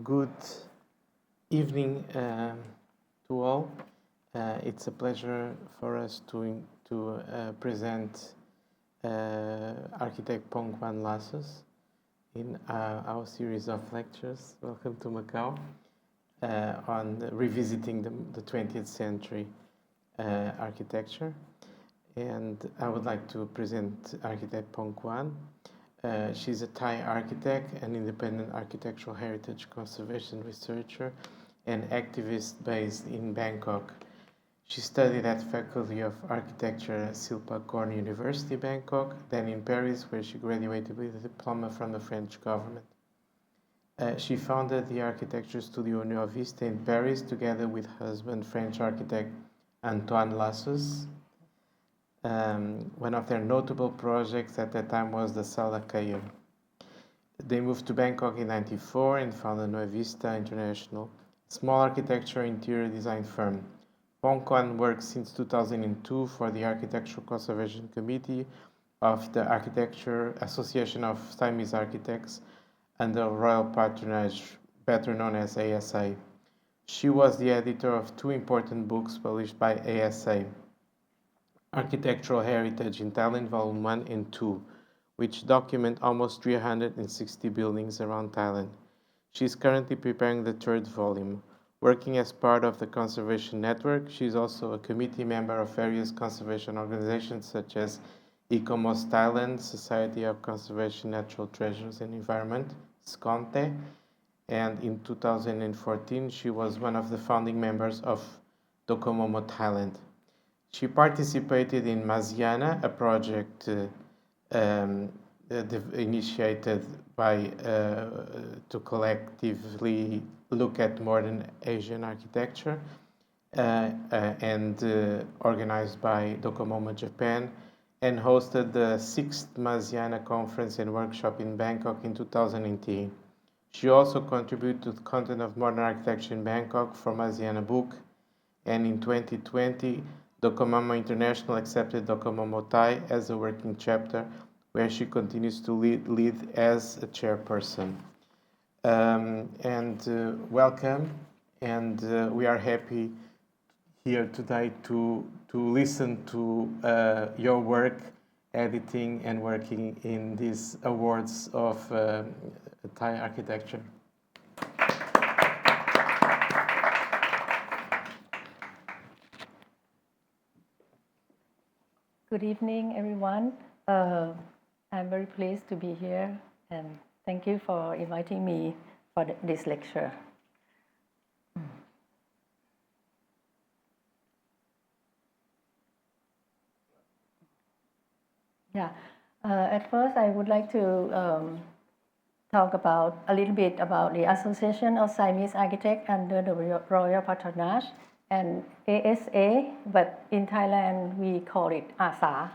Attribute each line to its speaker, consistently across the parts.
Speaker 1: Good evening to all. It's a pleasure for us to present architect Pongwan Lassos in our series of lectures. Welcome to Macau on revisiting the 20th century architecture. And I would like to present architect Pongwan. She's a Thai architect, an independent architectural heritage conservation researcher, and activist based in Bangkok. She studied at Faculty of Architecture at Silpakorn University, Bangkok, then in Paris, where she graduated with a diploma from the French government. She founded the architecture studio Neuviste in Paris, together with husband, French architect Antoine Lassos. One of their notable projects at that time was the Sala Caillou. They moved to Bangkok in '94 and founded Neuviste International, a small architecture interior design firm. Pongwan works since 2002 for the Architectural Conservation Committee of the Architecture Association of Siamese Architects under royal patronage, better known as ASA. She was the editor of two important books published by ASA. Architectural Heritage in Thailand, Volume 1 and 2, which document almost 360 buildings around Thailand. She is currently preparing the third volume. Working as part of the Conservation Network, she is also a committee member of various conservation organizations such as Ecomos Thailand, Society of Conservation Natural Treasures and Environment, SCONTE, and in 2014 she was one of the founding members of Docomomo Thailand. She participated in Masiana, a project initiated by to collectively look at modern Asian architecture and organized by Docomomo Japan, and hosted the 6th Masiana Conference and Workshop in Bangkok in 2018. She also contributed to the content of modern architecture in Bangkok for Masiana book, and in 2020, Docomomo International accepted Docomomo Thai as a working chapter, where she continues to lead as a chairperson. Welcome, and we are happy here today to listen to your work, editing and working in these awards of Thai architecture.
Speaker 2: Good evening, everyone. I'm very pleased to be here, and thank you for inviting me for this lecture. At first, I would like to talk about a little bit about the Association of Siamese Architects under the royal patronage, and ASA, but in Thailand we call it ASA.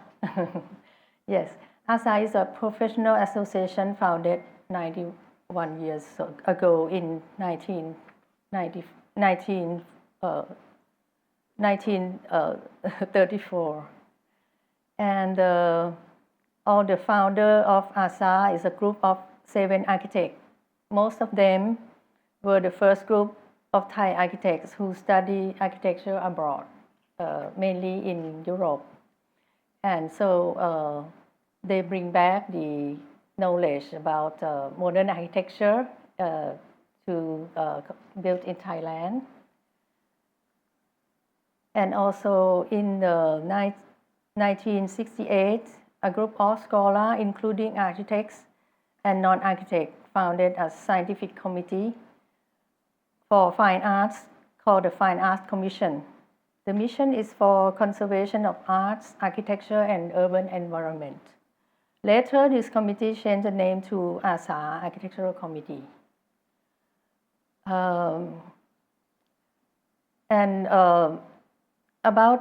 Speaker 2: Yes, ASA is a professional association founded 91 years ago in 1934. And all the founder of ASA is a group of 7 architects. Most of them were the first group of Thai architects who study architecture abroad, mainly in Europe. And so they bring back the knowledge about modern architecture to build in Thailand. And also in the 1968, a group of scholars, including architects and non-architects, founded a scientific committee for fine arts called the Fine Arts Commission. The mission is for conservation of arts, architecture, and urban environment. Later, this committee changed the name to ASA, Architectural Committee. About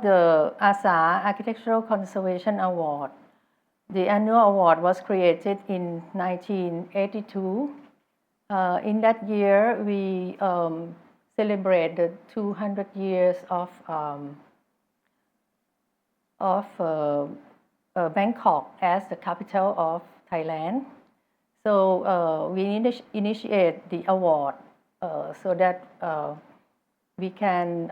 Speaker 2: the ASA Architectural Conservation Award, the annual award was created in 1982. In that year, we celebrated 200 years of Bangkok as the capital of Thailand. So we initiate the award so that we can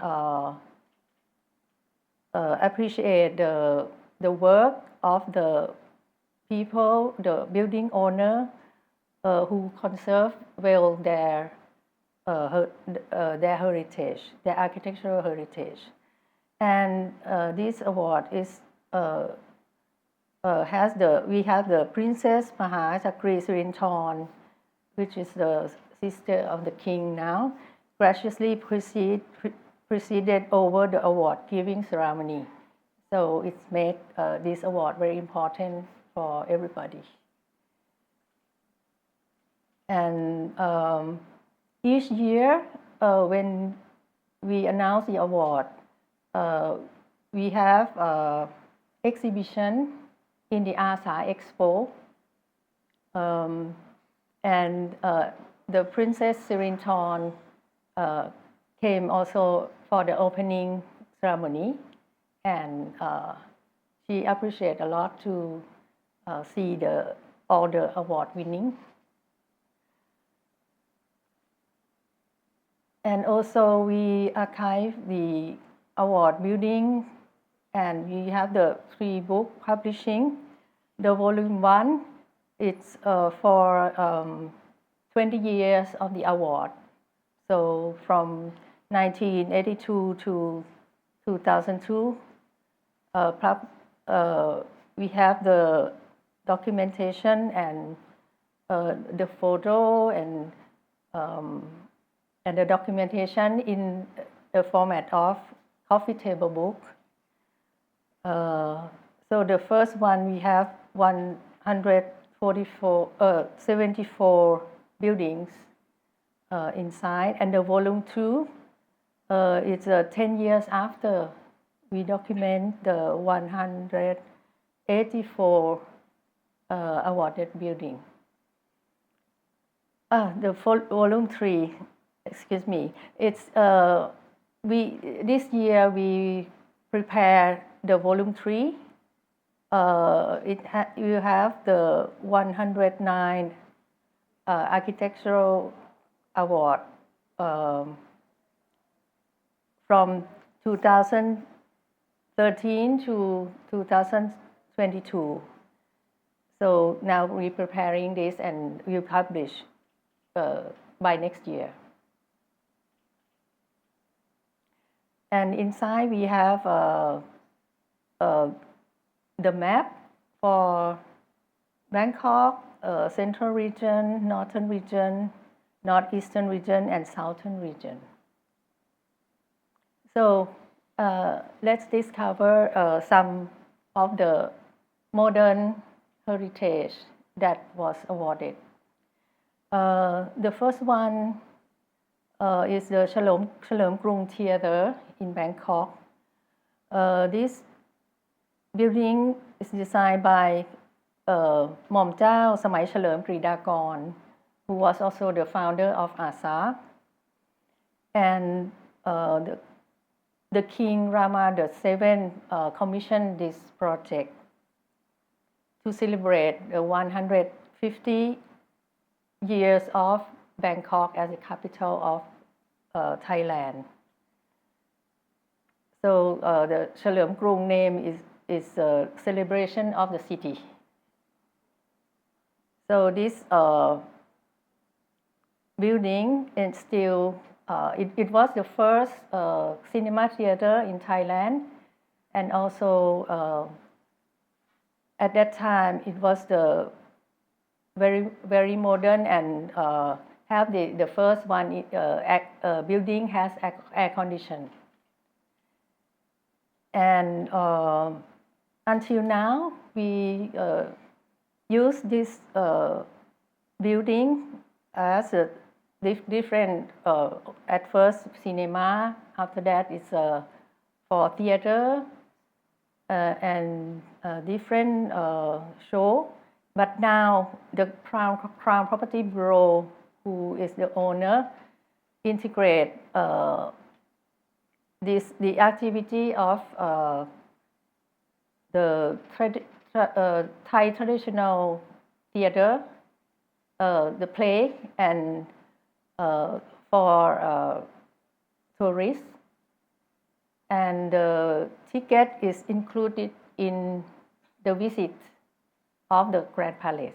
Speaker 2: appreciate the work of the people, the building owner, who conserve well their heritage, their architectural heritage. And this award is we have the Princess Mahachakri Sirinthorn, which is the sister of the king now, graciously presided over the award giving ceremony. So it's made this award very important for everybody. And each year, when we announce the award, we have exhibition in the Asa Expo, and the Princess Sirinthorn came also for the opening ceremony, and she appreciated a lot to see all the award winning. And also we archive the award building, and we have the 3-book publishing. The volume 1, it's for 20 years of the award. So from 1982 to 2002, we have the documentation and the photo and the documentation in the format of coffee table book. So the first one, we have 74 buildings inside, and the volume 2 is 10 years after we document the 184 awarded building. The volume 3, excuse me, it's this year we prepare the volume 3. You have the 109 architectural award from 2013 to 2022. So now we're preparing this and we'll publish by next year. And inside we have the map for Bangkok, Central Region, Northern Region, Northeastern Region, and Southern Region. So let's discover some of the modern heritage that was awarded. The first one is the Chalerm Krung Theatre in Bangkok. This building is designed by Mom Chao Samai Chalerm Kridakon, who was also the founder of ASA. And the King Rama VII commissioned this project to celebrate the 150 years of Bangkok as the capital of Thailand. So the Chalerm Krung name is a celebration of the city. So this building is still, it was the first cinema theater in Thailand, and also at that time it was the very modern and have the first one building has air condition. And until now, we use this building as a different, at first cinema, after that it's for theater and different show. But now the Crown Property Bureau, who is the owner, integrate the activity of the Thai traditional theater, the play, and for tourists, and the ticket is included in the visit of the Grand Palace.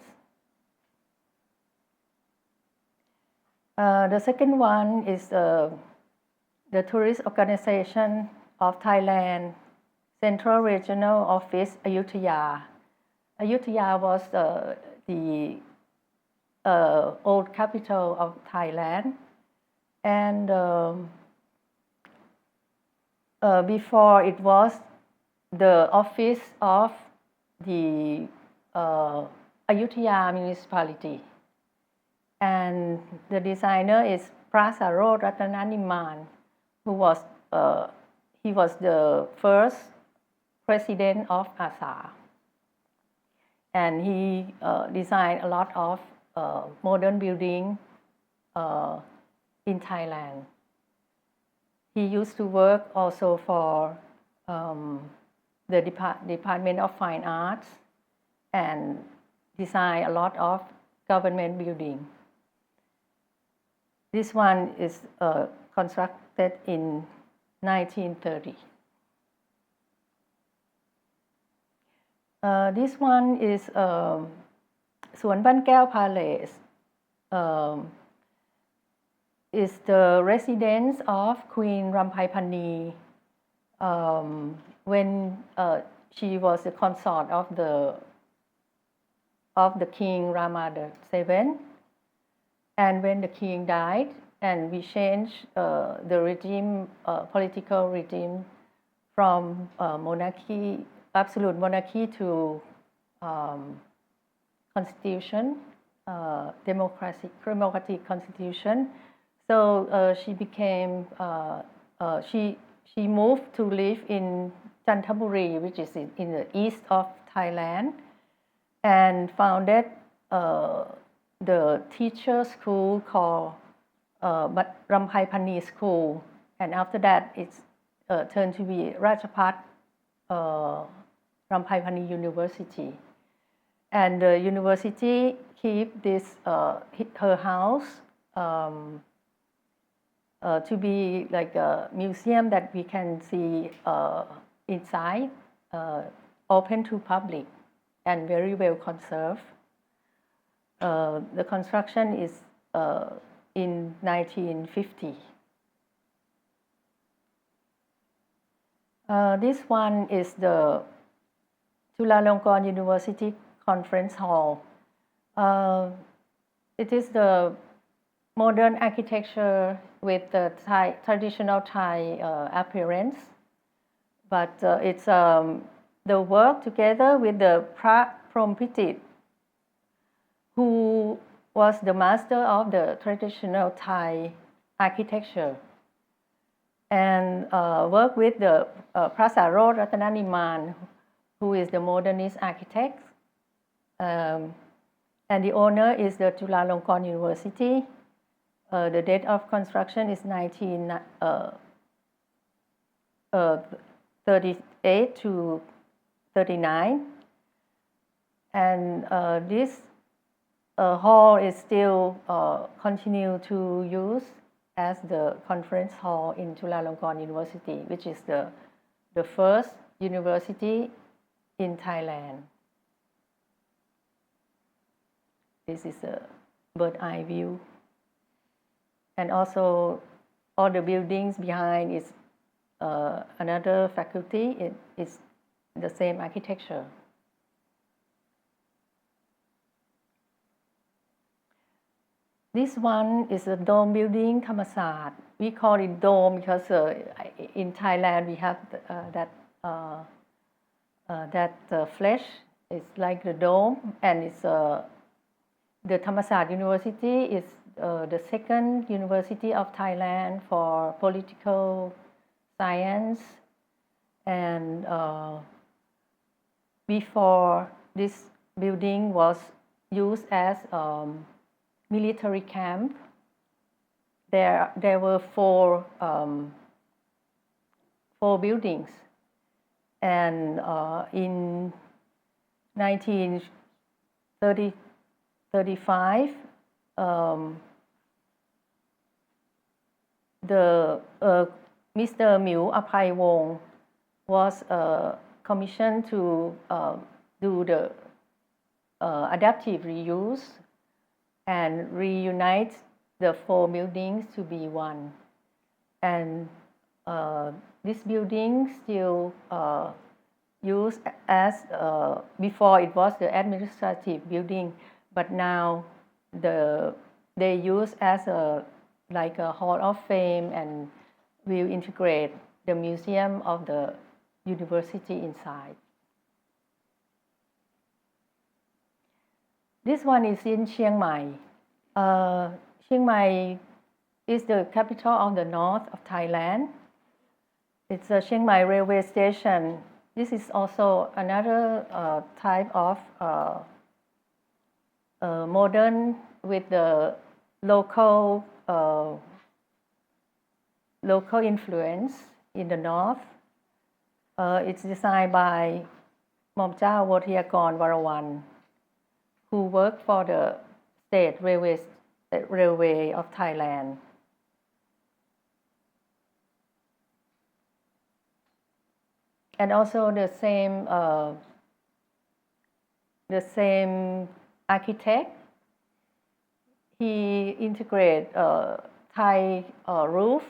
Speaker 2: The second one is the Tourist Organization of Thailand Central Regional Office, Ayutthaya. Ayutthaya was the old capital of Thailand, and before it was the office of the Ayutthaya municipality, and the designer is Prasarod Ratananiman, who was he was the first president of ASA, and he designed a lot of modern building in Thailand. He used to work also for the Department of Fine Arts and design a lot of government buildings. This one is constructed in 1930. This one is Suan Ban Kaeo Palace. Is the residence of Queen Rampai when she was the consort of the King Rama VII, and when the king died, and we changed the regime, political regime, from monarchy, absolute monarchy, to constitution, democratic constitution. So she became, she moved to live in Chanthaburi, which is in the east of Thailand, and founded the teacher school called Rampai Pani School. And after that, it's turned to be Rajapat Rampai Pani University. And the university keep this her house to be like a museum that we can see inside, open to public, and very well conserved. The construction is in 1950. This one is the Chulalongkorn University Conference Hall. It is the modern architecture with the traditional Thai appearance, but it's the work together with the Phra Prompitit, who was the master of the traditional Thai architecture, and work with the Prasarod Ratananiman, who is the modernist architect, and the owner is the Chulalongkorn University. The date of construction is 1938 to 39, and this hall is still continue to use as the conference hall in Chulalongkorn University, which is the first university in Thailand. This is a bird eye view. And also all the buildings behind is another faculty. It is the same architecture. This one is a dome building, Thammasat. We call it dome because in Thailand we have that flesh. It's like the dome, and it's the Thammasat University is the second university of Thailand for political science, and before this building was used as military camp. There were four buildings, and in 1935 Mr. Miu Apaivong was commissioned to do the adaptive reuse and reunite the 4 buildings to be one. And this building still used as, before it was the administrative building, but now they use as like a hall of fame, and will integrate the museum of the university inside. This one is in Chiang Mai. Chiang Mai is the capital of the north of Thailand. It's a Chiang Mai railway station. This is also another type of modern with the local influence in the north. It's designed by Mom Chao Wotiakon Varawan, who worked for the State Railway of Thailand. And also the same architect. He integrated Thai roof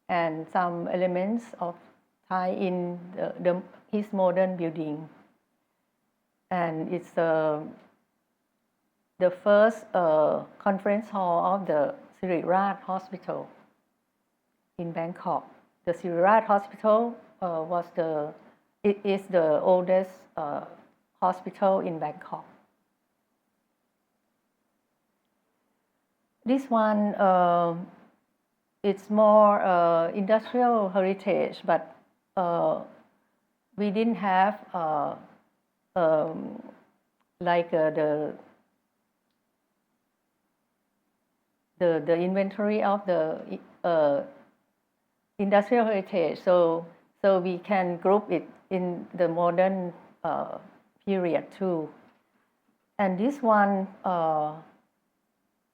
Speaker 2: and some elements of Thai in his modern building. And it's the first conference hall of the CRED-DM Hospital in Bangkok. The CRED-DM Hospital is the oldest hospital in Bangkok. This one, it's more industrial heritage, but we didn't have like the inventory of the industrial heritage, so we can group it in the modern period too. And this one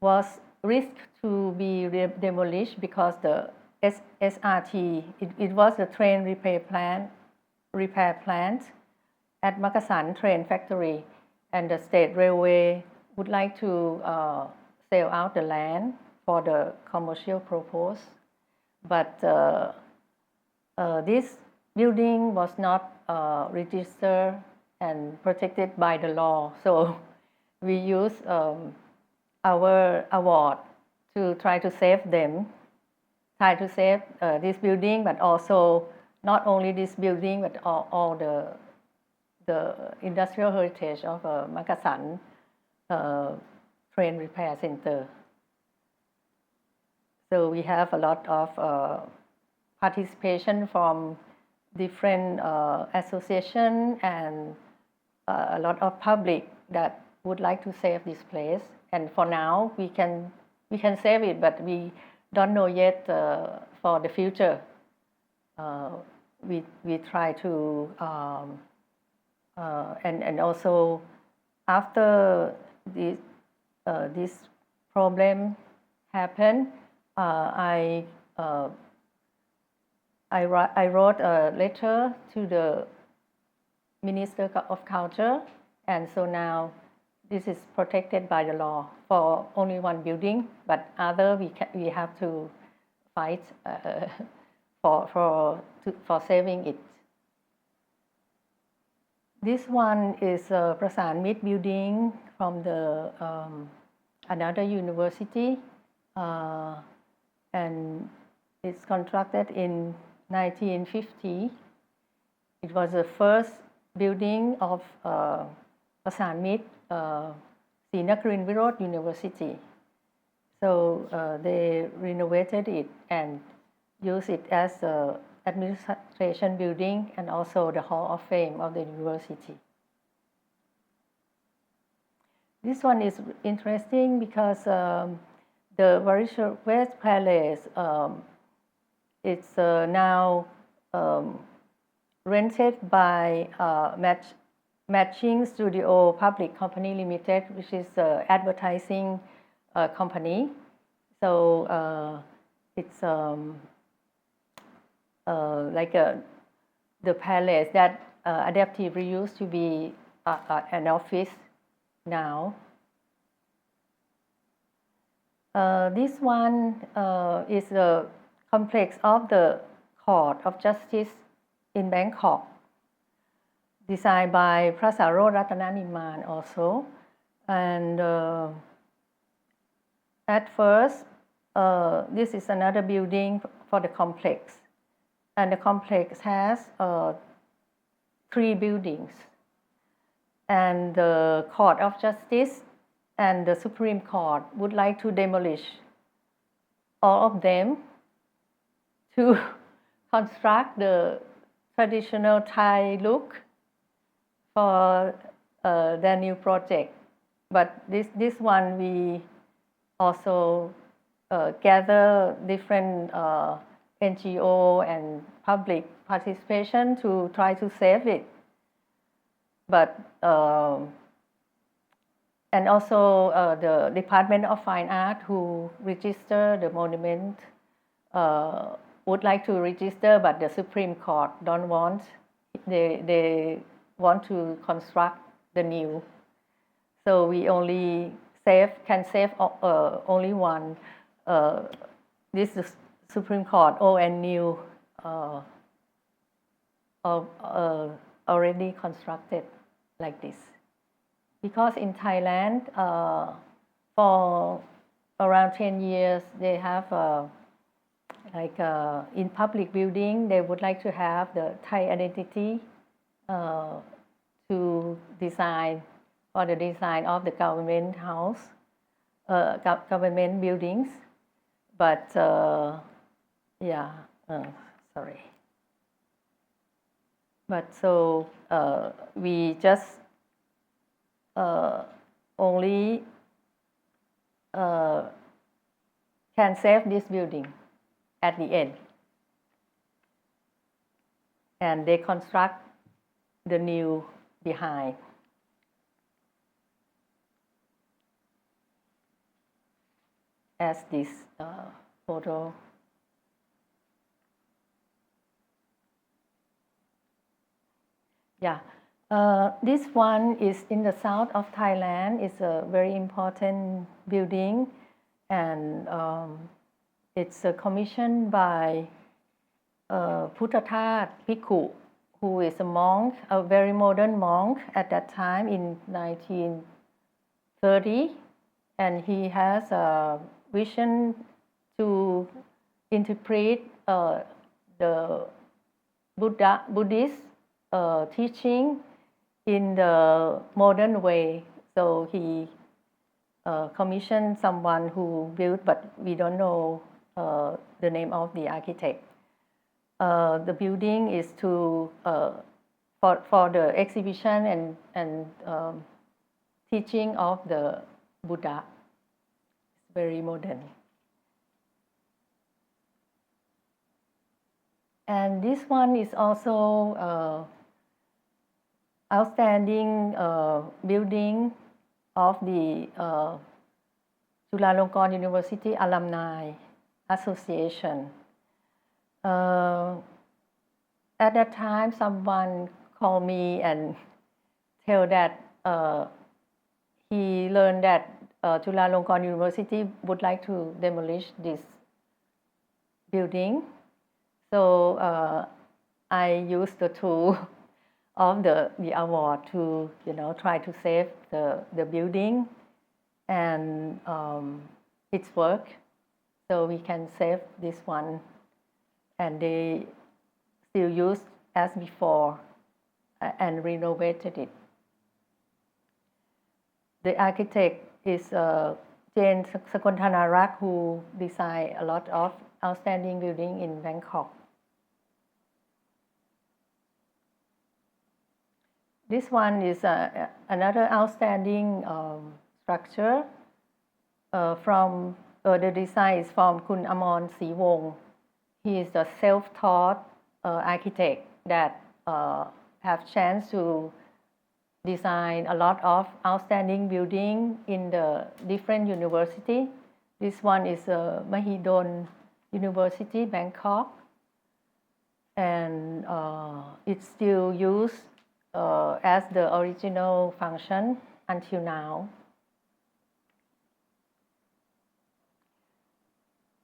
Speaker 2: was risked to be demolished because the SRT, it was the train repair plant at Makasan train factory, and the State Railway would like to sell out the land for the commercial purpose. But this building was not registered and protected by the law, so we use our award to try to save this building, but also not only this building, but all the industrial heritage of Makasan train repair center. So we have a lot of participation from different associations and a lot of public that would like to save this place. And for now, we can save it, but we don't know yet for the future. We try to and also after this problem happened, I wrote a letter to the Minister of Culture, and so now this is protected by the law for only one building, but other we have to fight for saving it. This one is a Prasan Mit building from the another university, and it's constructed in 1950. It was the first building of Prasan Mit Srinakharin Virod University. So they renovated it and used it as the administration building and also the Hall of Fame of the university. This one is interesting because the Varisha West Palace, it's now rented by Matching Studio Public Company Limited, which is an advertising company. So it's like the palace that adaptively used to be an office now. This one is the complex of the Court of Justice in Bangkok, designed by Prasaro Ratananiman also. And at first, this is another building for the complex. And the complex has 3 buildings. And the Court of Justice and the Supreme Court would like to demolish all of them to construct the traditional Thai look for their new project. But this one we also gather different NGO and public participation to try to save it. But and also the Department of Fine Art who register the monument would like to register, but the Supreme Court don't want. They want to construct the new. So we only can save only one. This is Supreme Court old and new already constructed like this. Because in Thailand, for around 10 years, they have in public building, they would like to have the Thai identity to design for the design of the government house, government buildings. But sorry. But so we just only can save this building at the end. And they construct the new behind. As this photo. Yeah. This one is in the south of Thailand. It's a very important building, and it's commissioned by Puttatat Bhikkhu, who is a monk, a very modern monk at that time in 1930, and he has a vision to interpret the Buddhist teaching in the modern way. So he commissioned someone who built, but we don't know the name of the architect. The building is to for the exhibition and teaching of the Buddha. It's very modern. And this one is also outstanding building of the Chulalongkorn University Alumni Association. At that time, someone called me and tell that he learned that Chulalongkorn University would like to demolish this building. So I used the tool of the award to try to save the building, and it's work. So we can save this one, and they still use as before and renovated it. The architect is Jane Sakontanarak, who designed a lot of outstanding building in Bangkok. This one is another outstanding structure from the design is from Kun Amon Siwong. He is a self-taught architect that have chance to design a lot of outstanding building in the different university. This one is Mahidol University, Bangkok, and it's still used as the original function until now.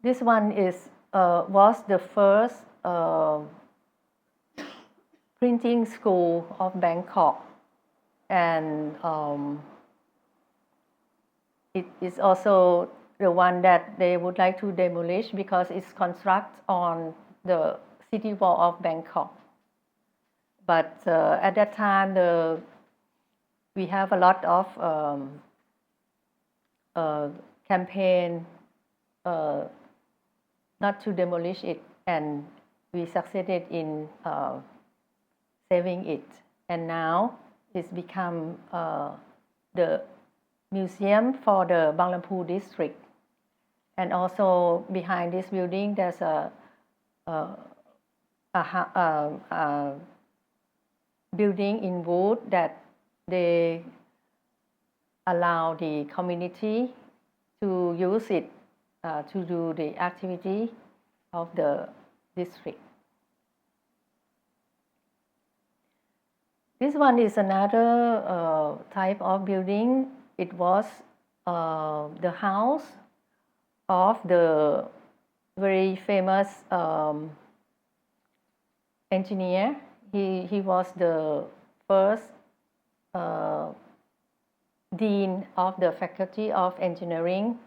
Speaker 2: This one was the first printing school of Bangkok, and it is also the one that they would like to demolish because it's constructed on the city wall of Bangkok. But at that time, we have a lot of campaign not to demolish it, and we succeeded in saving it. And now it's become the museum for the Banglampu district. And also behind this building, there's a building in wood that they allow the community to use it to do the activity of the district. This one is another type of building. It was the house of the very famous engineer. He was the first dean of the Faculty of Engineering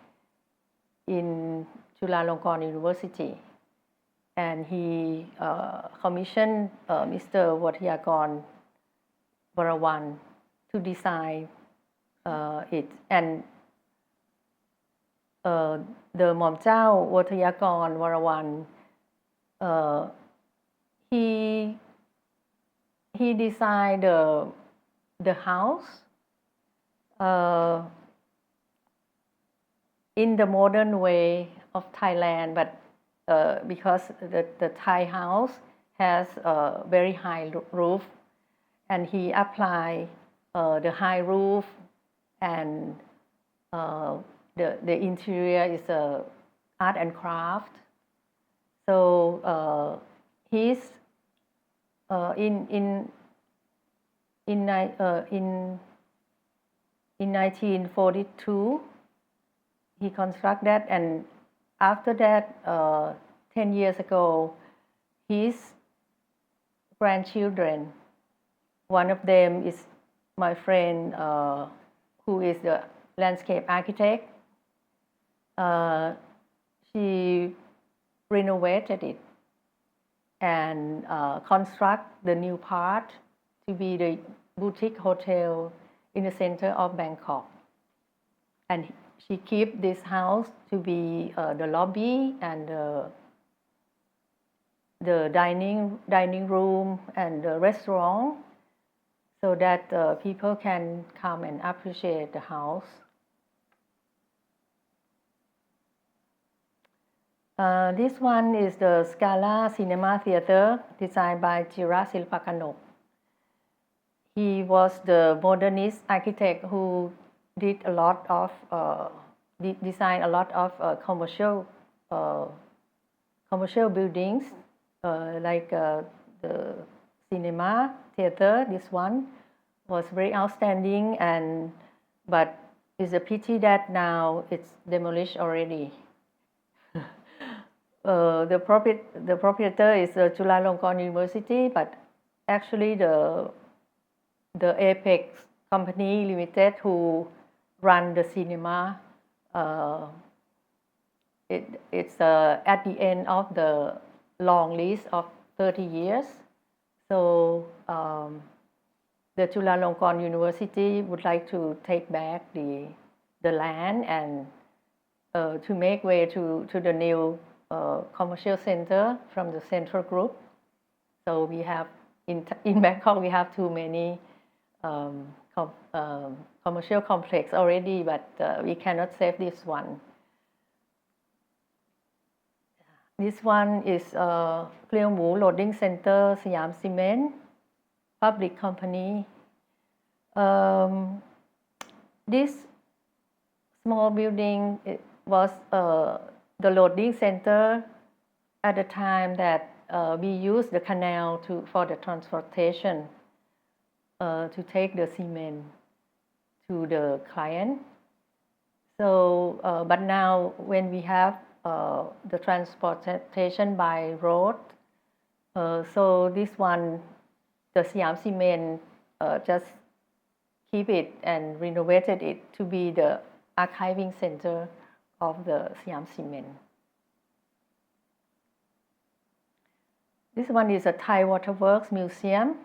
Speaker 2: in Chulalongkorn University, and he commissioned Mr. Wathayakon Varawan to design it. And the Mom Chao Wathayakon Varawan, he designed the house in the modern way of Thailand, but because the Thai house has a very high roof, and he applied the high roof, and the interior is art and craft. So he's in 1942 he constructed that, and after that 10 years ago his grandchildren, one of them is my friend who is the landscape architect. She renovated it and construct the new part to be the boutique hotel in the center of Bangkok. And she keep this house to be the lobby and the dining room and the restaurant, so that people can come and appreciate the house. This one is the Scala Cinema Theatre, designed by Jira Silpakanok. He was the modernist architect who did a lot of designed a lot of commercial buildings, like the cinema theater. This one was very outstanding, but it's a pity that now it's demolished already. The proprietor is Chulalongkorn University, but actually the Apex Company Limited, who run the cinema, it's at the end of the long list of 30 years. So the Chulalongkorn University would like to take back the land and to make way to the new commercial center from the central group. So we have in Bangkok we have too many commercial complex already, but we cannot save this one. This one is Kleongmu Loading Center, Siam Cement, public company. This small building was the loading center at the time that we used the canal for the transportation to take the cement to the client. So, but now when we have the transportation by road, so this one, the Siam Cement just keep it and renovated it to be the archiving center of the Siam Cement. This one is a Thai Waterworks Museum,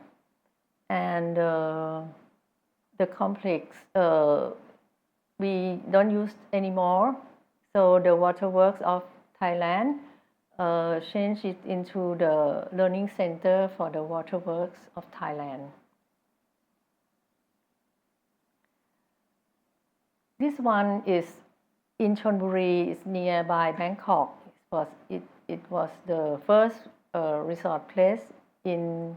Speaker 2: and the complex we don't use anymore. So the Waterworks of Thailand changed it into the learning center for the Waterworks of Thailand. This one is in Chonburi, it's nearby Bangkok. It was the first resort place in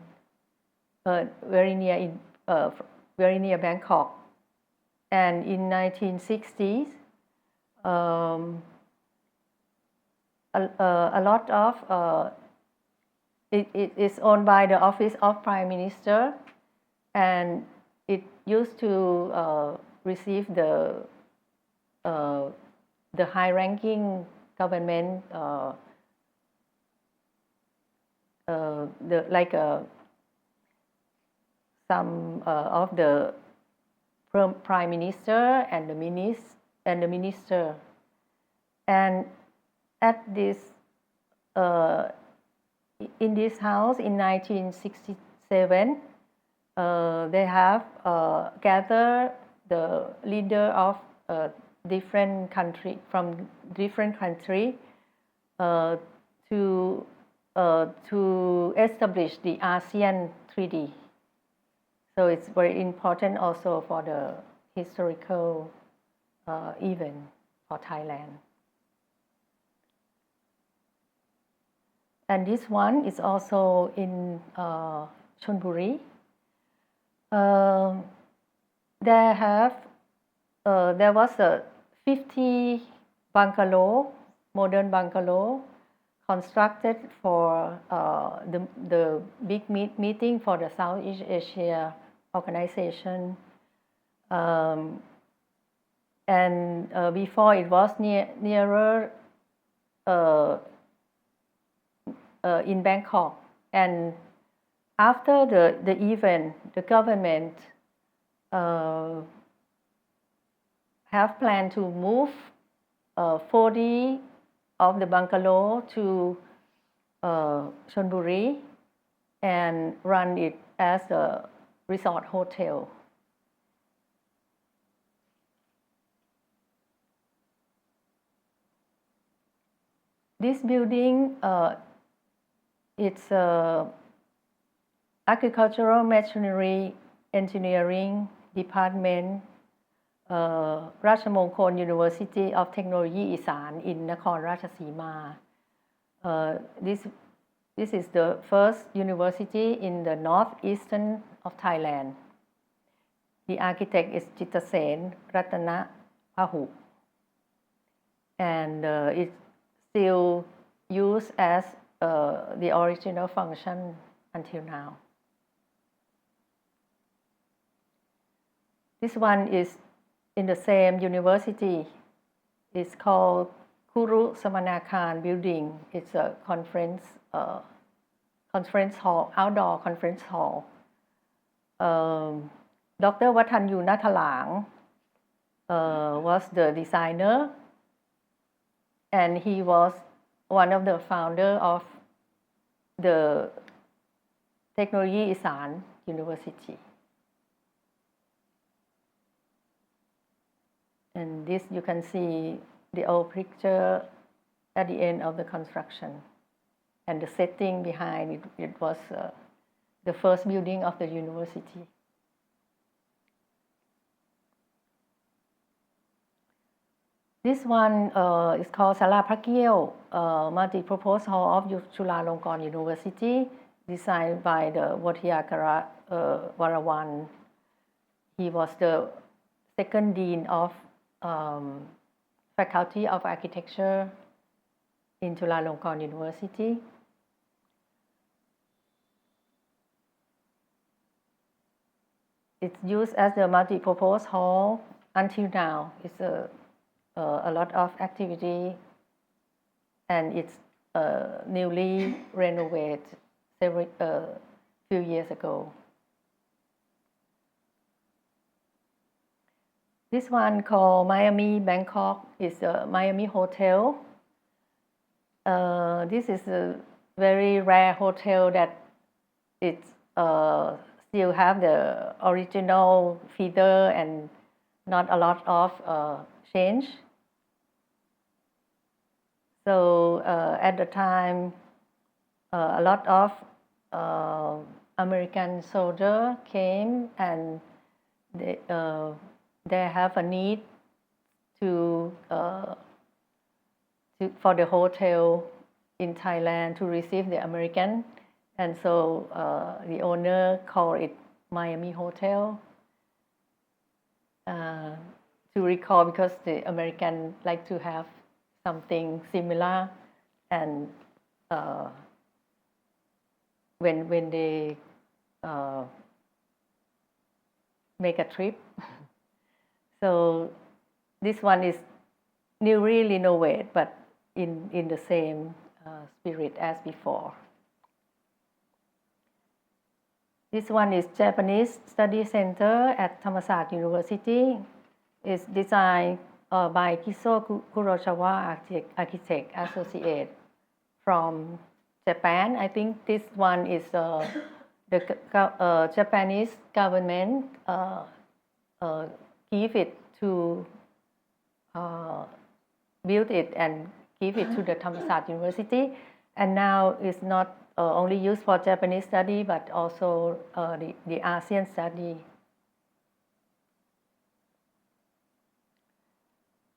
Speaker 2: very near Bangkok. And in 1960s, a lot of it is owned by the Office of Prime Minister, and it used to receive the high-ranking government, some of the Prime Minister and the minister, and at this in this house in 1967, they have gathered the leader of different country from different country to establish the ASEAN Treaty. So it's very important also for the historical event for Thailand. And this one is also in Chonburi. There was a 50 bungalow, modern bungalow, constructed for the big meeting for the Southeast Asia organization. And before it was nearer in Bangkok. And after the event, the government have planned to move 40 of the bungalow to Chonburi and run it as a resort hotel. This building, it's agricultural machinery engineering department, Ratchamongkol University of Technology Isan in Nakhon Ratchasima. This is the first university in the northeastern of Thailand. The architect is Chittasen Ratana Pahu, and it's still used as the original function until now. This one is in the same university. It's called Kuru Samanakan building. It's a conference hall, outdoor conference hall. Dr. Watanyu Nathalang was the designer, and he was one of the founder of the Technology Isan University. And this you can see the old picture at the end of the construction. And the setting behind it was the first building of the university. This one is called Sala Prakiel, multi-purpose hall of Chulalongkorn University, designed by the Wothiakara Varawan. He was the second dean of Faculty of Architecture in Chulalongkorn University. It's used as a multi-purpose hall until now. It's a lot of activity, and it's newly renovated several few years ago. This one called Miami Bangkok is a Miami Hotel. This is a very rare hotel that it's still have the original feature and not a lot of change. So at the time, a lot of American soldiers came, and they have a need for the hotel in Thailand to receive the American, and so the owner called it Miami Hotel to recall, because the American like to have something similar, and when they make a trip. So this one is newly renovated, but in the same spirit as before. This one is Japanese Study Center at Thammasat University. It's designed by Kiso Kurosawa Architect Associate from Japan. I think this one is the Japanese government give it to build it and give it to the Thammasat University, and now it's not only used for Japanese study, but also the ASEAN study.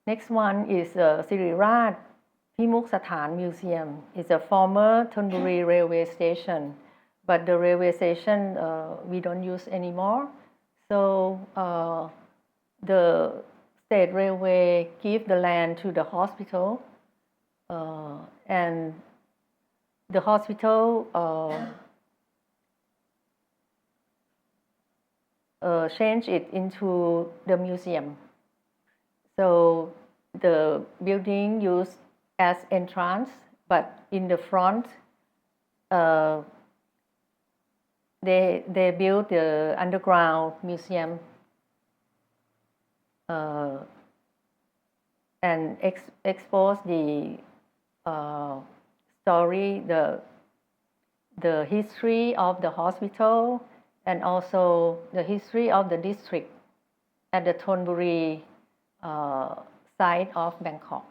Speaker 2: Next one is Siriraj Pimuk Sathan Museum. It's a former Thonburi railway station, but the railway station we don't use anymore. So the state railway give the land to the hospital, and the hospital change it into the museum. So the building used as entrance, but in the front they built the underground museum and expose the story, the history of the hospital, and also the history of the district at the Thonburi side of Bangkok.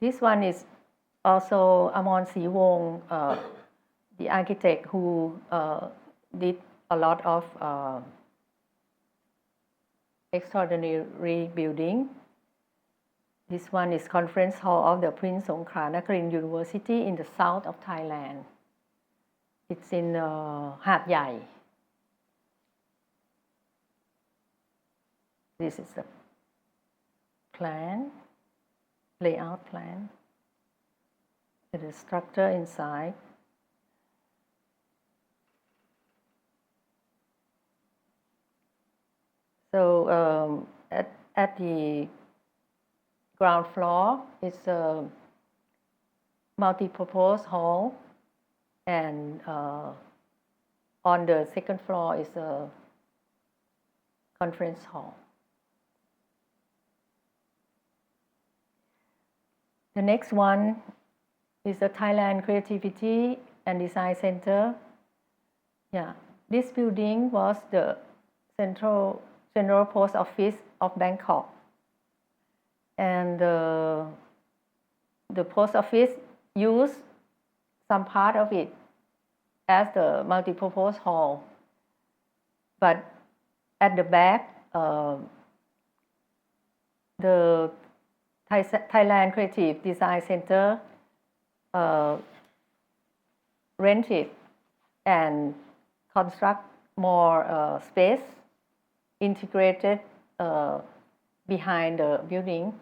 Speaker 2: This one is also Amon Siwong, the architect who did a lot of extraordinary building. This one is Conference Hall of the Prince Songkla Nakarin University in the south of Thailand. It's in Hat Yai. This is the plan, layout plan. It is structure inside. So at the ground floor, it's a multi-purpose hall, and on the second floor is a conference hall. The next one is the Thailand Creativity and Design Center. Yeah, this building was the General Post Office of Bangkok, and the post office used some part of it as the multi-purpose hall, but at the back, the Thailand Creative Design Center rented and construct more space, integrated behind the building.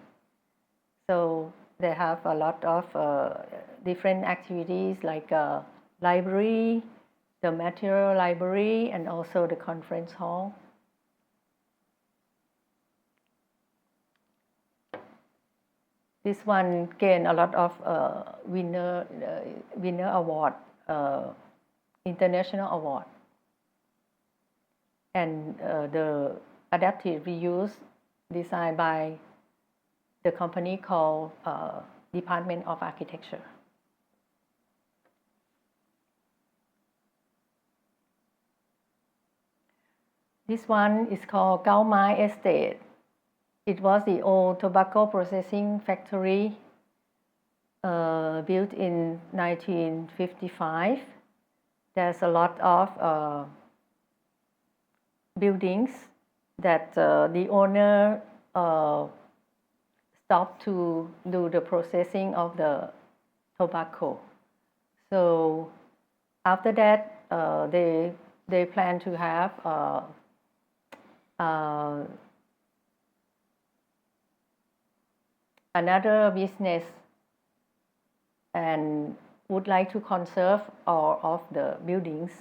Speaker 2: So they have a lot of different activities like library, the material library, and also the conference hall. This one gained a lot of winner award, international award. And the adaptive reuse designed by the company called Department of Architecture. This one is called Khao Mai Estate. It was the old tobacco processing factory built in 1955. There's a lot of buildings that the owner stopped to do the processing of the tobacco. So after that, they plan to have another business and would like to conserve all of the buildings.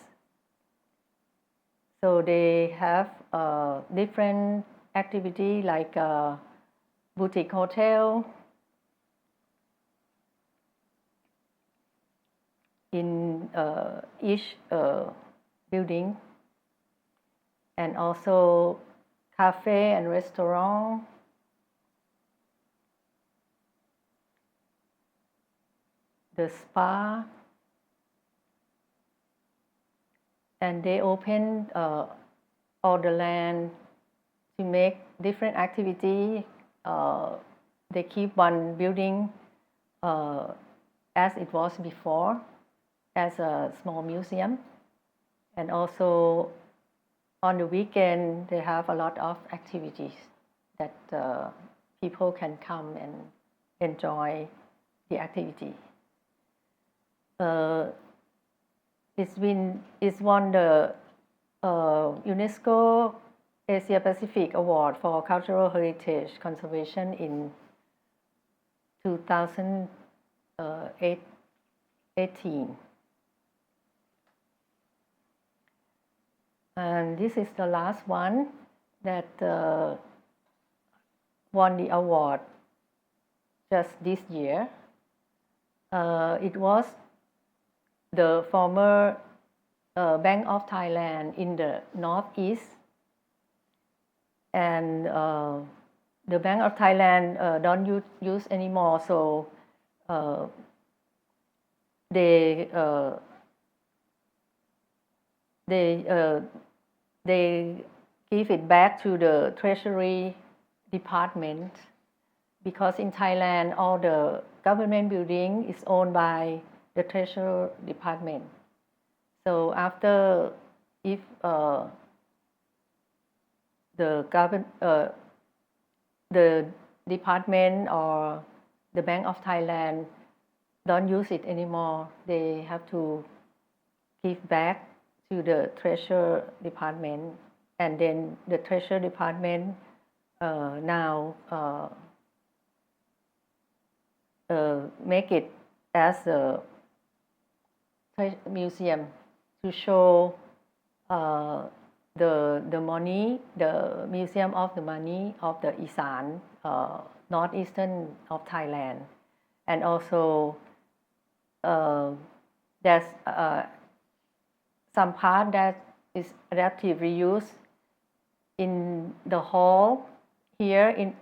Speaker 2: So they have different activity like boutique hotel in each building, and also cafe and restaurant, the spa, and they open all the land to make different activity. They keep one building as it was before, as a small museum, and also on the weekend they have a lot of activities that people can come and enjoy the activity. It's won the UNESCO Asia Pacific Award for Cultural Heritage Conservation in 2018. And this is the last one that won the award just this year. It was the former Bank of Thailand in the northeast, and the Bank of Thailand don't use anymore, so they give it back to the Treasury Department, because in Thailand all the government building is owned by the Treasury Department. So after, if the department or the Bank of Thailand don't use it anymore, they have to give back to the Treasury Department, and then the Treasury Department now make it as a museum to show the money, the museum of the money of the Isan, northeastern of Thailand, and also there's some part that is adaptive reuse in the hall here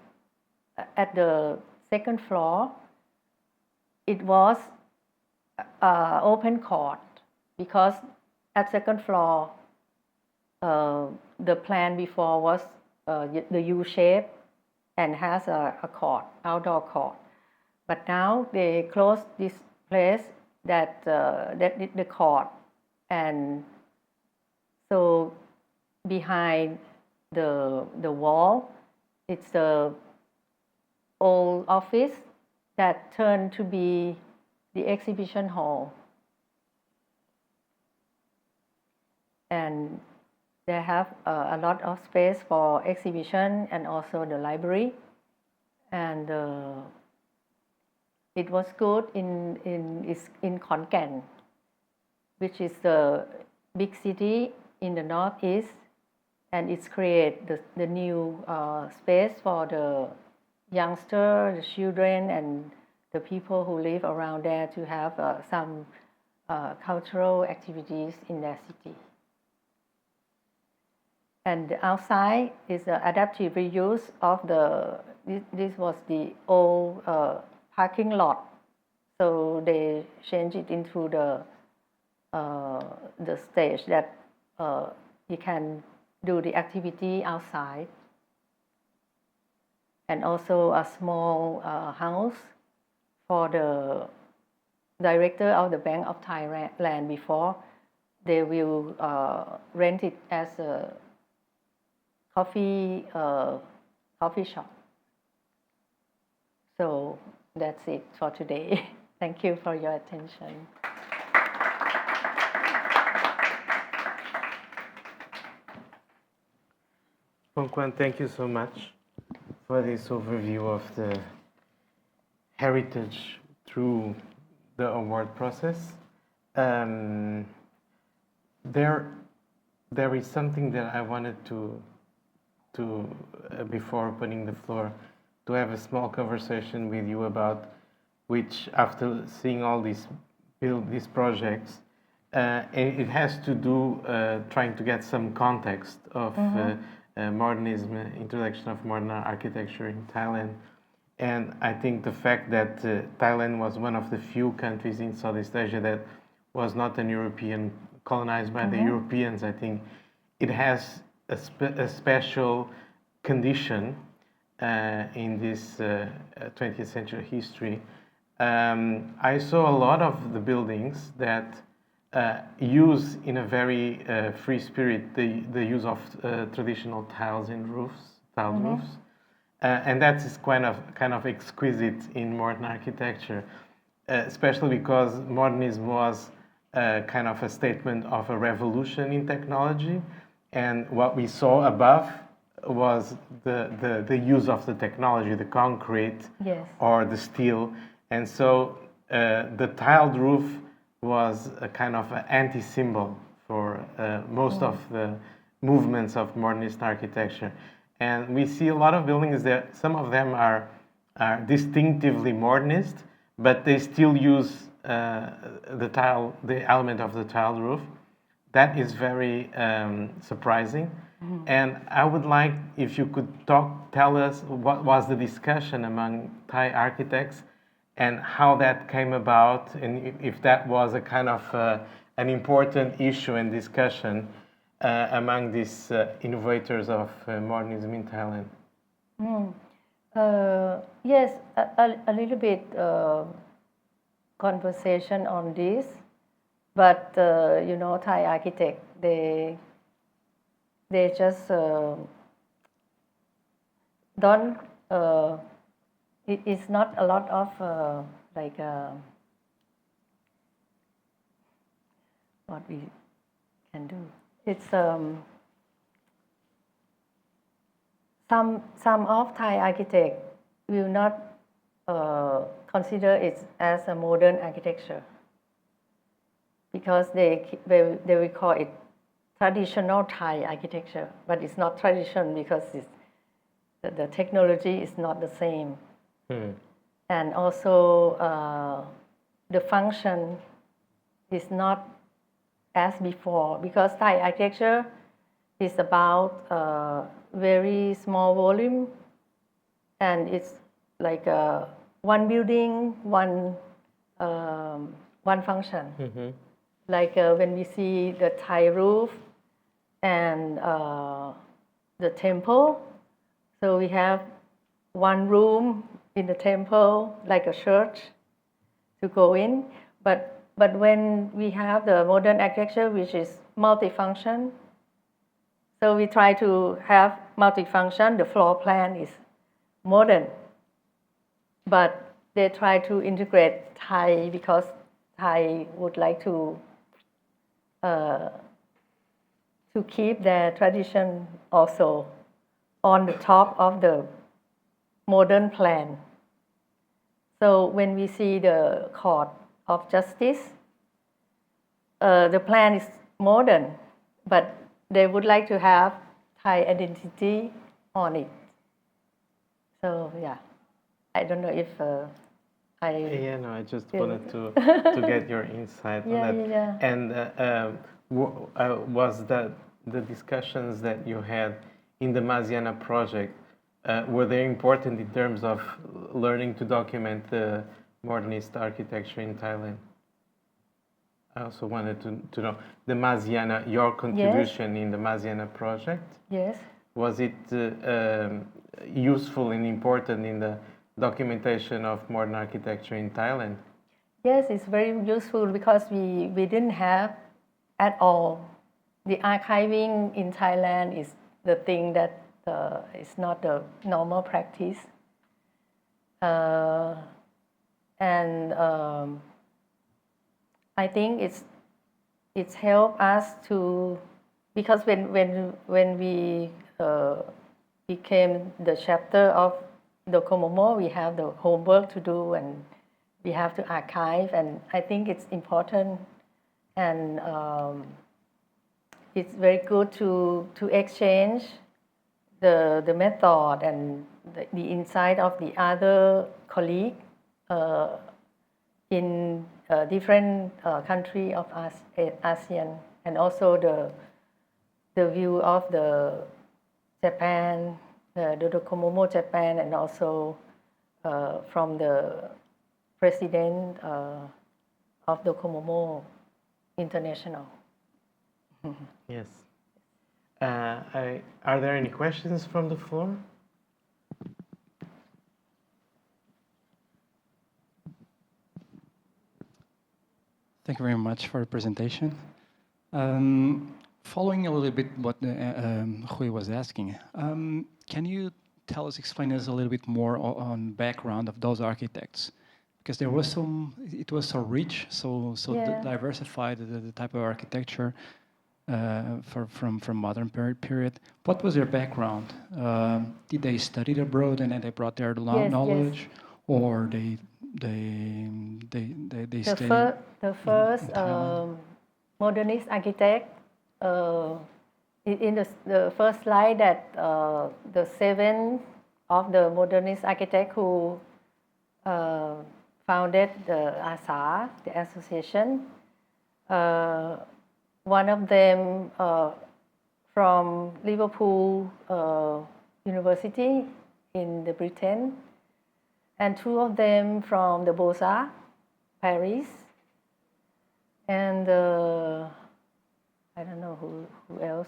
Speaker 2: at the second floor. It was open court, because at second floor the plan before was the U shape and has a court, outdoor court. But now they closed this place that did the court, and so behind the wall it's the old office that turned to be the exhibition hall. And they have a lot of space for exhibition and also the library. And it was good in Khon Kaen, which is the big city in the northeast, and it's create the new space for the youngster, the children, and the people who live around there to have some cultural activities in their city. And the outside is the adaptive reuse of this was the old parking lot. So they changed it into the stage that you can do the activity outside. And also a small house for the director of the Bank of Thailand. Before they will rent it as a coffee shop. So that's it for today. Thank you for your attention.
Speaker 1: Khong Kwan, thank you so much for this overview of the heritage through the award process. There is something that I wanted to before opening the floor, to have a small conversation with you about, which after seeing all these projects, it has to do trying to get some context of modernism, introduction of modern architecture in Thailand. And I think the fact that Thailand was one of the few countries in Southeast Asia that was not an European, colonized by the Europeans, I think it has a special condition in this 20th century history. I saw a lot of the buildings that use in a very free spirit the use of traditional tiles in roofs, tiled roofs. And that is kind of exquisite in modern architecture, especially because modernism was kind of a statement of a revolution in technology, and what we saw above was the use of the technology, the concrete or the steel, and so the tiled roof was a kind of an anti-symbol for most of the movements of modernist architecture. And we see a lot of buildings that some of them are distinctively modernist, but they still use the element of the tiled roof. That is very surprising. And I would like if you could tell us what was the discussion among Thai architects and how that came about, and if that was a kind of an important issue and discussion among these innovators of modernism in Thailand.
Speaker 2: Yes, a little bit conversation on this, but Thai architect, they just don't. It's not a lot of what we can do. It's some of Thai architect will not consider it as a modern architecture, because they will call it traditional Thai architecture, but it's not traditional because the technology is not the same. And also the function is not as before, because Thai architecture is about very small volume, and it's like one building, one function. Like when we see the Thai roof and the temple, so we have one room in the temple, like a church, to go in. But when we have the modern architecture, which is multifunction, so we try to have multifunction. The floor plan is modern, but they try to integrate Thai, because Thai would like to to keep their tradition also on the top of the modern plan. So when we see the Court of Justice, the plan is modern, but they would like to have Thai identity on it. So yeah, I don't know if
Speaker 1: Yeah, no, I just
Speaker 2: Yeah.
Speaker 1: wanted to get your insight on
Speaker 2: Yeah,
Speaker 1: that.
Speaker 2: yeah, yeah.
Speaker 1: And was that the discussions that you had in the Maziana project, were they important in terms of learning to document the modernist architecture in Thailand? I also wanted to know the Maziana, your contribution in the Maziana project.
Speaker 2: Yes.
Speaker 1: Was it useful and important in the documentation of modern architecture in Thailand?
Speaker 2: Yes, it's very useful because we didn't have at all. The archiving in Thailand is the thing that is not the normal practice. And I think it's helped us to, because when we became the chapter of the Komomo, we have the homework to do and we have to archive, and I think it's important and it's very good to exchange the method and the insight of the other colleague in different country of ASEAN, and also the view of the Japan, the Komomo Japan, and also from the president of the Komomo International.
Speaker 1: Yes. Are there any questions from the floor?
Speaker 3: Thank you very much for the presentation. Following a little bit what Hui was asking, can you explain us a little bit more on background of those architects? Because there was it was so rich, so
Speaker 2: Yeah.
Speaker 3: diversified, the type of architecture from modern period. What was their background? Did they study abroad and then they brought their
Speaker 2: Yes.
Speaker 3: knowledge, or they
Speaker 2: The
Speaker 3: stayed
Speaker 2: the first
Speaker 3: in Thailand?
Speaker 2: modernist architect in the first slide, that the seven of the modernist architect who founded the ASA, the association. One of them from Liverpool University in the Britain, and two of them from the Beaux-Arts, Paris, and I don't know who else.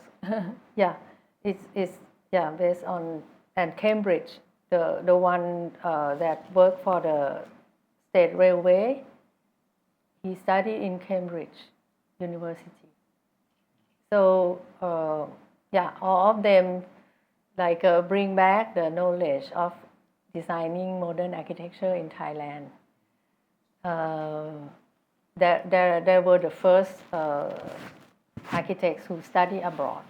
Speaker 2: Yeah, it's based on, and Cambridge, the one that worked for the State Railway. He studied in Cambridge University. So all of them bring back the knowledge of designing modern architecture in Thailand. There were the first architects who studied abroad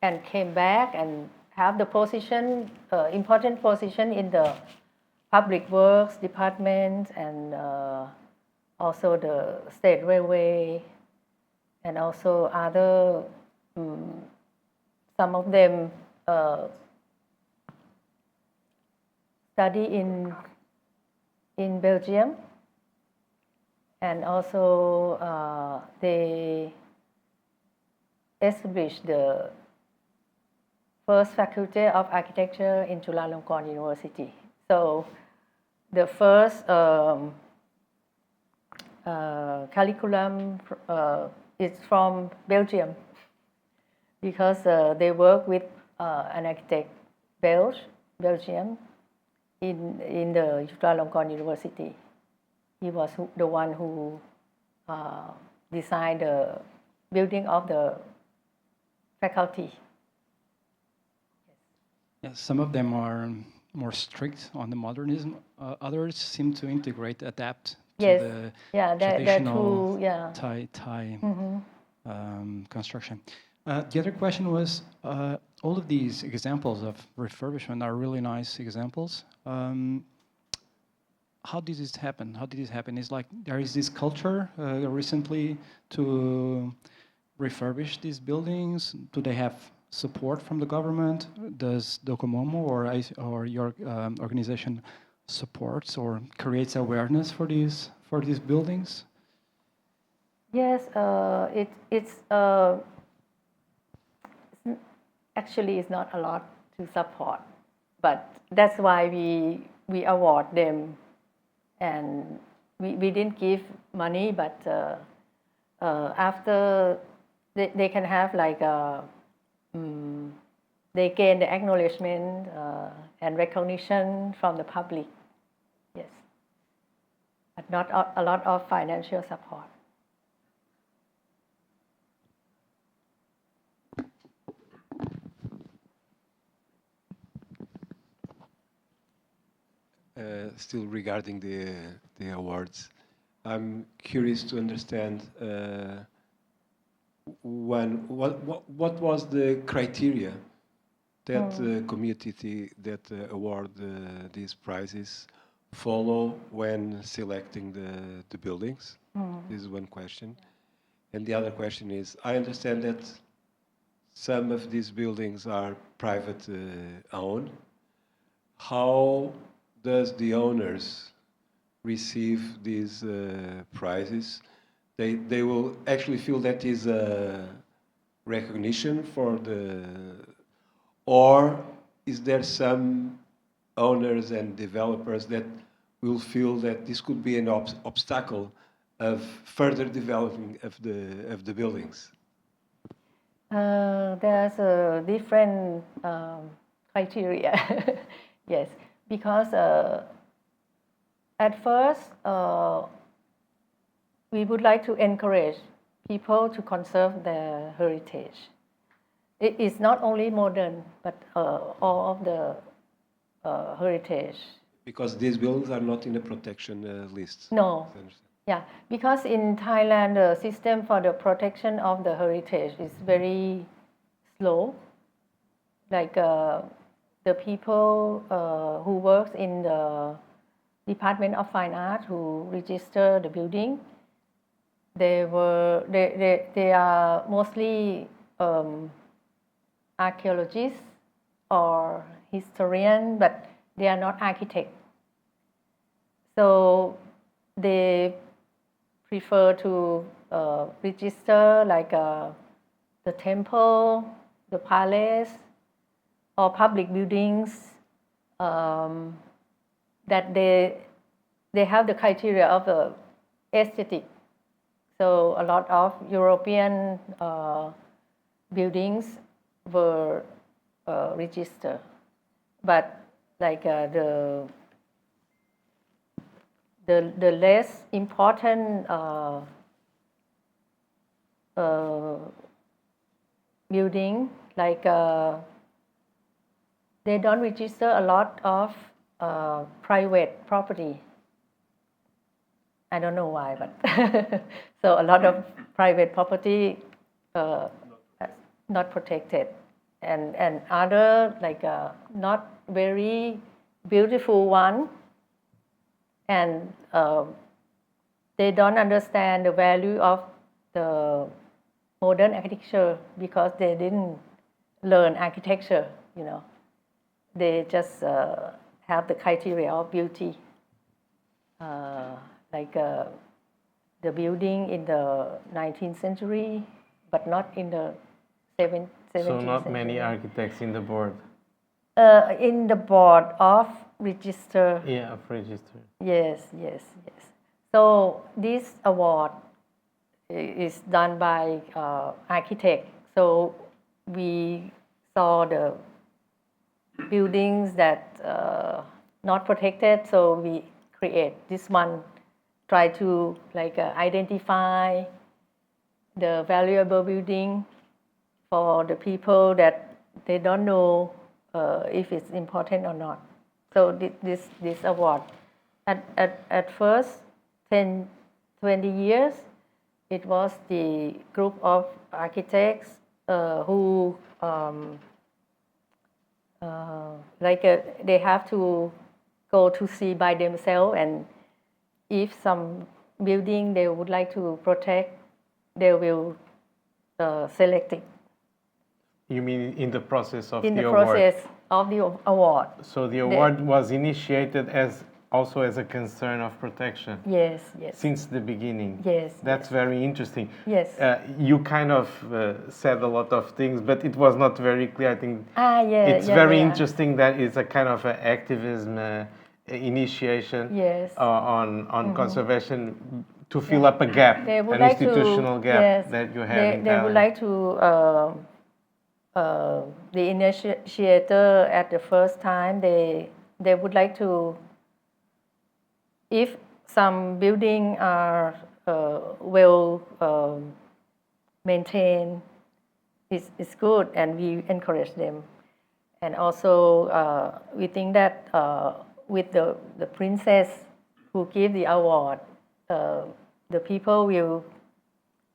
Speaker 2: and came back and have the position, important position in the public works department, and also the State Railway, and also other, some of them study in Belgium, and also they established the first faculty of architecture in Chulalongkorn University. So the first curriculum is from Belgium, because they work with an architect Belgium in the Chulalongkorn University. He was the one who designed the building of the faculty.
Speaker 3: Yes, some of them are more strict on the modernism. Others seem to integrate, adapt to
Speaker 2: Yes.
Speaker 3: the traditional
Speaker 2: They're true,
Speaker 3: Thai construction. The other question was, all of these examples of refurbishment are really nice examples. How did this happen? How did this happen? It's like there is this culture recently to refurbish these buildings. Do they have support from the government? Does Docomomo or your organization supports or creates awareness for these buildings?
Speaker 2: Yes, actually it's not a lot to support, but that's why we award them, and we didn't give money, but after they can have like they gain the acknowledgement and recognition from the public. Yes, but not a lot of financial support.
Speaker 4: Still regarding the awards, I'm curious to understand what was the criteria that the community that award these prizes follow when selecting the buildings? This is one question. And the other question is, I understand that some of these buildings are private owned. How does the owners receive these prizes? They will actually feel that is a recognition for or is there some owners and developers that will feel that this could be an obstacle of further developing of the buildings?
Speaker 2: There's a different criteria. Yes, because at first we would like to encourage people to conserve their heritage. It is not only modern, but all of the heritage.
Speaker 4: Because these buildings are not in a protection list.
Speaker 2: No. Yeah, because in Thailand, the system for the protection of the heritage is very slow. Like the people who works in the Department of Fine Art who register the building, they are mostly archaeologists or historians, but they are not architects. So they prefer to register like the temple, the palace, or public buildings that they have the criteria of the aesthetic. So a lot of European buildings were registered, but like the less important building, like they don't register a lot of private property. I don't know why, but so a lot of private property not protected, and other like not very beautiful one, and they don't understand the value of the modern architecture because they didn't learn architecture, you know. They just have the criteria of beauty, like the building in the 19th century, but not in the 17th century.
Speaker 1: So not many architects in the board.
Speaker 2: In the board of register.
Speaker 1: Yeah, of register.
Speaker 2: Yes. So this award is done by architect. So we saw the buildings that not protected, so we create this one, try to like identify the valuable building for the people that they don't know if it's important or not. So this award, at first 10-20 years, it was the group of architects who they have to go to see by themselves, and if some building they would like to protect, they will select it
Speaker 1: You mean in the process of
Speaker 2: in
Speaker 1: the
Speaker 2: the
Speaker 1: award?
Speaker 2: process of the award.
Speaker 1: So the award was initiated also as a concern of protection
Speaker 2: Yes, yes.
Speaker 1: since the beginning.
Speaker 2: Yes,
Speaker 1: That's very interesting.
Speaker 2: Yes.
Speaker 1: You kind of said a lot of things, but it was not very clear. I think it's
Speaker 2: Yeah,
Speaker 1: very
Speaker 2: yeah.
Speaker 1: interesting that it's a kind of activism initiation
Speaker 2: Yes.
Speaker 1: on conservation to fill up a gap,
Speaker 2: They would
Speaker 1: an
Speaker 2: like
Speaker 1: institutional
Speaker 2: to,
Speaker 1: gap
Speaker 2: yes,
Speaker 1: that you have in
Speaker 2: they would
Speaker 1: Thailand.
Speaker 2: like to, the initiator at the first time, they would like to, if some building are well maintained, it's good, and we encourage them. And also, we think that with the princess who give the award, the people will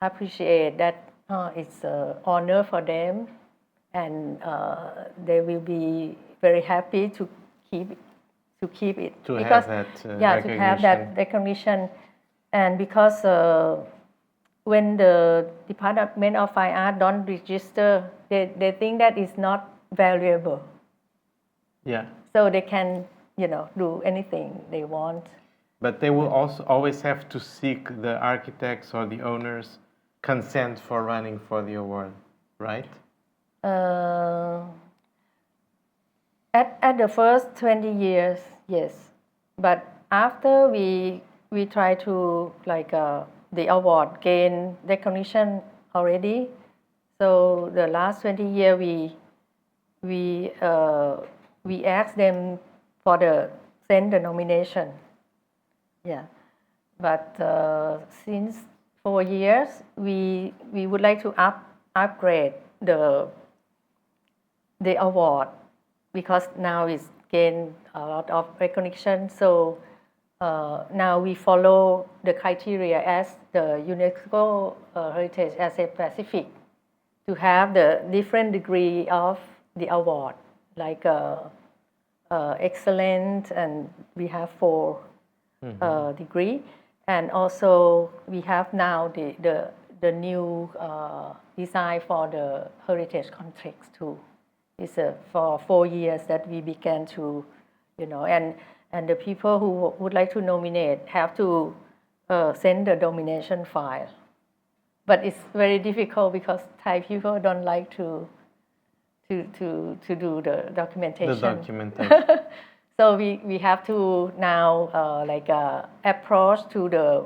Speaker 2: appreciate that it's an honor for them, and they will be very happy to keep it.
Speaker 1: To
Speaker 2: because,
Speaker 1: have that
Speaker 2: to have that recognition. And because when the Department of Fine Art don't register, they think that it's not valuable.
Speaker 1: Yeah.
Speaker 2: So they can, do anything they want.
Speaker 1: But they will also always have to seek the architects or the owners' consent for running for the award, right?
Speaker 2: At the first 20 years, yes. But after we try to the award gain recognition already. So the last 20 years we asked them for send the nomination. Yeah. But since 4 years, we would like to upgrade the award, because now it's gained a lot of recognition. So now we follow the criteria as the UNESCO Heritage Asset Pacific, to have the different degree of the award, like excellent, and we have 4 degree. And also we have now the new design for the heritage contracts too. It's for 4 years that we began to, and the people who would like to nominate have to send the nomination file. But it's very difficult because Thai people don't like to do the documentation.
Speaker 1: The documentation.
Speaker 2: So we have to now approach to the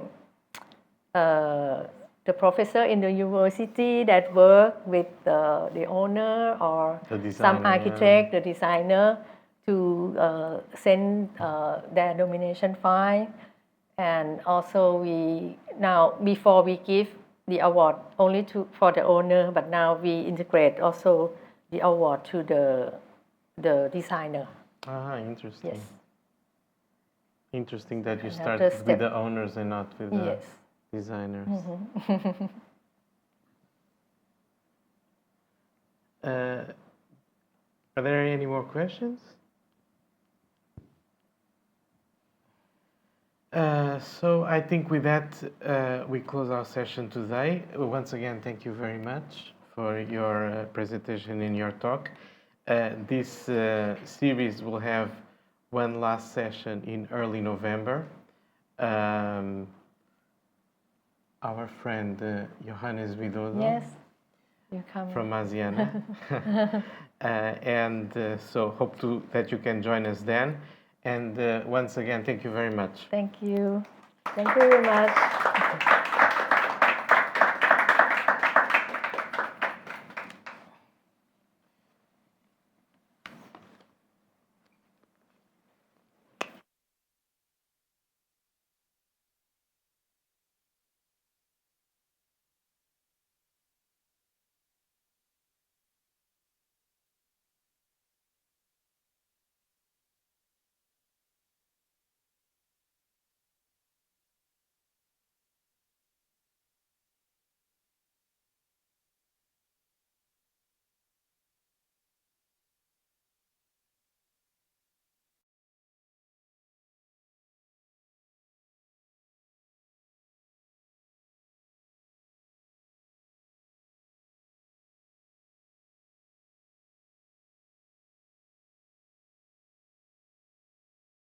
Speaker 2: professor in the university that work with the owner or some architect, the designer, to send their nomination file. And also before we give the award only for the owner, but now we integrate also the award to the designer.
Speaker 1: Interesting.
Speaker 2: Yes.
Speaker 1: Interesting that you started with the owners and not with the designers.
Speaker 2: Mm-hmm.
Speaker 1: Are there any more questions? So I think with that, we close our session today. Once again, thank you very much for your presentation and your talk. This series will have one last session in early November. Our friend Johannes Widodo,
Speaker 2: yes, you come
Speaker 1: from Asiana. And so hope that you can join us then. And once again, thank you very much.
Speaker 2: Thank you. Thank you very much.